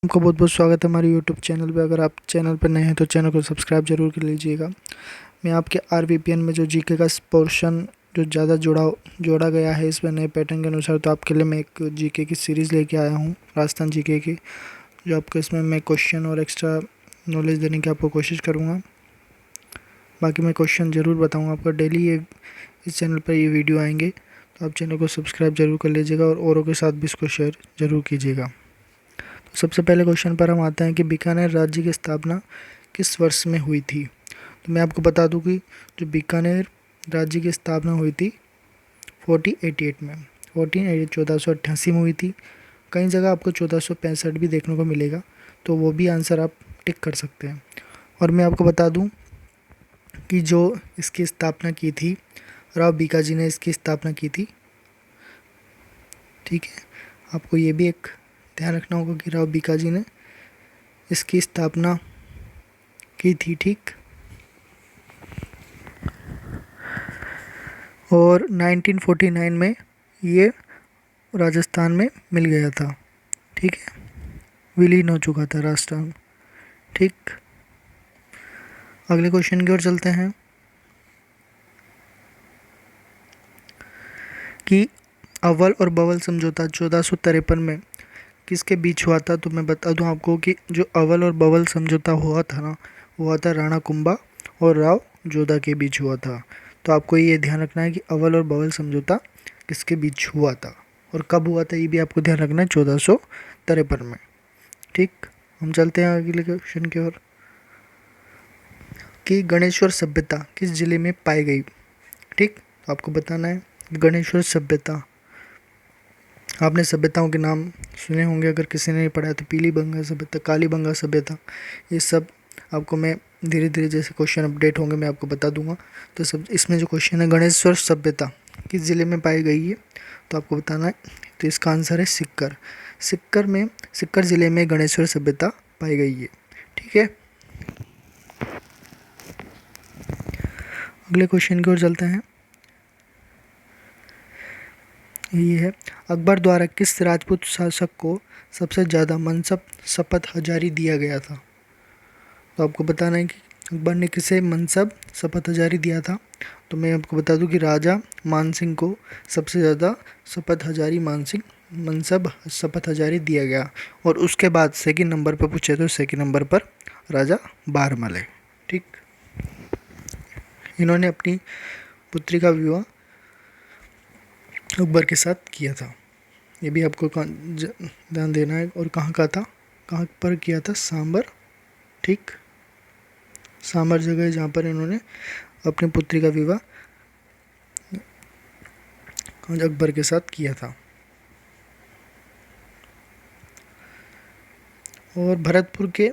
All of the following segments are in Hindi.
आपका बहुत बहुत स्वागत है हमारे यूट्यूब चैनल पे। अगर आप चैनल पर नए हैं तो चैनल को सब्सक्राइब जरूर कर लीजिएगा। मैं आपके आरवीपीएन में जो जीके का पोर्शन जो ज़्यादा जोड़ा गया है इस पर नए पैटर्न के अनुसार, तो आपके लिए मैं एक जीके की सीरीज़ लेके आया हूँ, राजस्थान जीके की, जो आपको इसमें मैं क्वेश्चन और एक्स्ट्रा नॉलेज देने की आपको कोशिश करूँगा। बाकी मैं क्वेश्चन ज़रूर बताऊँगा आपको डेली। ये इस चैनल पर ये वीडियो आएंगे, तो आप चैनल को सब्सक्राइब जरूर कर लीजिएगा और औरों के साथ भी इसको शेयर जरूर कीजिएगा। सबसे पहले क्वेश्चन पर हम आते हैं कि बीकानेर राज्य की स्थापना किस वर्ष में हुई थी। तो मैं आपको बता दूं कि जो बीकानेर राज्य की स्थापना हुई थी 1488 में, 1488 में हुई थी। कई जगह आपको 1465 भी देखने को मिलेगा, तो वो भी आंसर आप टिक कर सकते हैं। और मैं आपको बता दूं कि जो इसकी स्थापना की थी, राव बीकाजी ने इसकी स्थापना की थी। ठीक है, आपको ये भी एक ध्यान रखना होगा कि राव बीकाजी ने इसकी स्थापना की थी। ठीक, और 1949 में ये राजस्थान में मिल गया था। ठीक है, विलीन हो चुका था राजस्थान। ठीक, अगले क्वेश्चन की ओर चलते हैं कि अव्वल और बवल समझौता 1453 में किसके बीच हुआ था। तो मैं बता दूं आपको कि जो अव्वल और बवल समझौता हुआ था ना, हुआ था राणा कुंभा और राव जोधा के बीच हुआ था। तो आपको ये ध्यान रखना है कि अव्वल और बवल समझौता किसके बीच हुआ था और कब हुआ था, ये भी आपको ध्यान रखना है, 1453 में। ठीक, हम चलते हैं अगले क्वेश्चन की ओर कि गणेश्वर सभ्यता किस जिले में पाई गई। ठीक, तो आपको बताना है गणेश्वर सभ्यता। आपने सभ्यताओं के नाम सुने होंगे, अगर किसी ने नहीं पढ़ा है तो पीली बंगा सभ्यता, काली बंगा सभ्यता, ये सब आपको मैं धीरे धीरे जैसे क्वेश्चन अपडेट होंगे मैं आपको बता दूंगा। तो सब इसमें जो क्वेश्चन है गणेश्वर सभ्यता किस ज़िले में पाई गई है, तो आपको बताना है। तो इसका आंसर है सिक्कर। सिक्कर ज़िले में गणेश्वर सभ्यता पाई गई है। ठीक है, अगले क्वेश्चन की ओर चलते हैं। ये है, अकबर द्वारा किस राजपूत शासक को सबसे ज़्यादा मनसब शपथ हजारी दिया गया था। तो आपको बताना है कि अकबर ने किसे मनसब शपथ हजारी दिया था। तो मैं आपको बता दूं कि राजा मानसिंह को सबसे ज़्यादा शपथ हजारी मनसब शपथ हजारी दिया गया। और उसके बाद सेकंड नंबर पर पूछे तो सेकंड नंबर पर राजा बारमल है। ठीक, इन्होंने अपनी पुत्री का विवाह अकबर के साथ किया था। ये भी आपको ध्यान देना है। और कहाँ का था, कहाँ पर किया था, सांबर। ठीक, सांबर जगह है जहाँ पर इन्होंने अपनी पुत्री का विवाह अकबर के साथ किया था। और भरतपुर के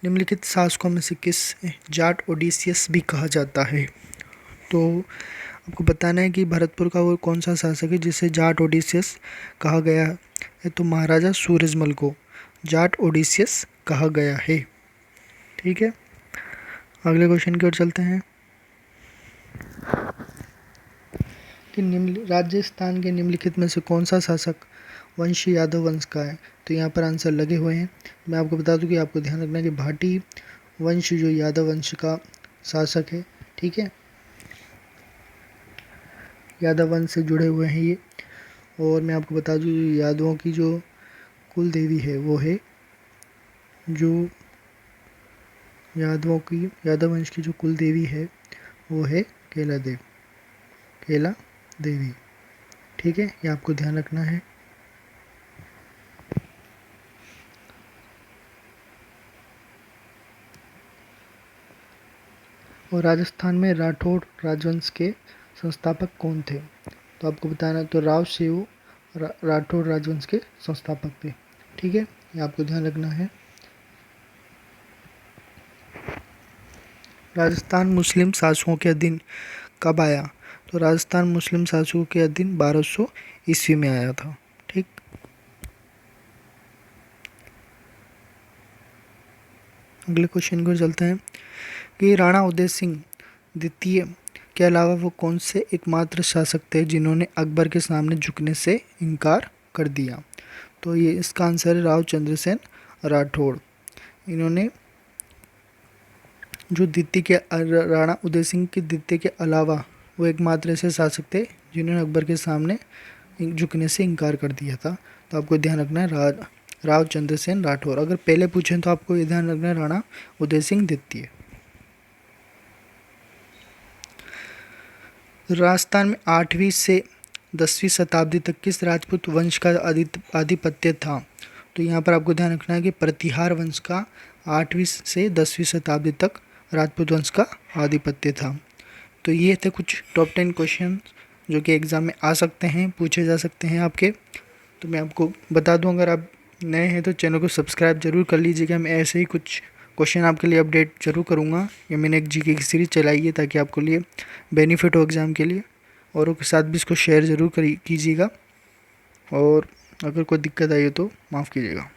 निम्नलिखित शासकों में से किस जाट ओडिसियस भी कहा जाता है। तो आपको बताना है कि भरतपुर का वो कौन सा शासक है जिसे जाट ओडिसियस कहा गया है। तो महाराजा सूरजमल को जाट ओडिसियस कहा गया है। ठीक है, अगले क्वेश्चन की ओर चलते हैं कि राजस्थान के निम्नलिखित में से कौन सा शासक वंश यादव वंश का है। तो यहाँ पर आंसर लगे हुए हैं। मैं आपको बता दूं कि आपको ध्यान रखना है कि भाटी वंश जो यादव वंश का शासक है। ठीक है, यादव वंश से जुड़े हुए हैं ये। और मैं आपको बता दूं यादवों की जो कुल देवी है वो है, जो यादव वंश की जो कुल देवी है वो है केला देवी। ठीक है, ये आपको ध्यान रखना है। और राजस्थान में राठौड़ राजवंश के संस्थापक कौन थे। तो आपको बताना, तो राव सेऊ राठौड़ राजवंश के संस्थापक थे। ठीक है, ये आपको ध्यान रखना है। राजस्थान मुस्लिम शासकों के अधीन कब आया। तो राजस्थान मुस्लिम शासकों के अधीन 1200 ईस्वी में आया था। ठीक, अगले क्वेश्चन को चलते हैं कि राणा उदय सिंह द्वितीय के अलावा वो कौन से एकमात्र शासक थे जिन्होंने अकबर के सामने झुकने से इनकार कर दिया। तो ये इसका आंसर है राव चंद्रसेन राठौड़। इन्होंने जो द्वितीय के राणा उदय सिंह के द्वितीय के अलावा वो एकमात्र ऐसे शासक थे जिन्होंने अकबर के सामने झुकने से इनकार कर दिया था। तो आपको ध्यान रखना है राव चंद्रसेन राठौर। अगर पहले पूछें तो आपको ये ध्यान रखना है राणा उदय सिंह द्वितीय। राजस्थान में 8वीं से 10वीं शताब्दी तक किस राजपूत वंश का आधिपत्य था? तो यहाँ पर आपको ध्यान रखना है कि प्रतिहार वंश का 8वीं से 10वीं शताब्दी तक राजपूत वंश का आधिपत्य था। तो ये थे कुछ टॉप 10 क्वेश्चन जो कि एग्ज़ाम में आ सकते हैं, पूछे जा सकते हैं आपके। तो मैं आपको बता दूं, अगर आप नए हैं तो चैनल को सब्सक्राइब जरूर कर लीजिएगा। मैं ऐसे ही कुछ क्वेश्चन आपके लिए अपडेट जरूर करूंगा। ये मैंने एक जीके की सीरीज़ चलाई है ताकि आपको लिए बेनिफिट हो एग्ज़ाम के लिए। औरों के साथ भी इसको शेयर ज़रूर कीजिएगा, और अगर कोई दिक्कत आई हो तो माफ़ कीजिएगा।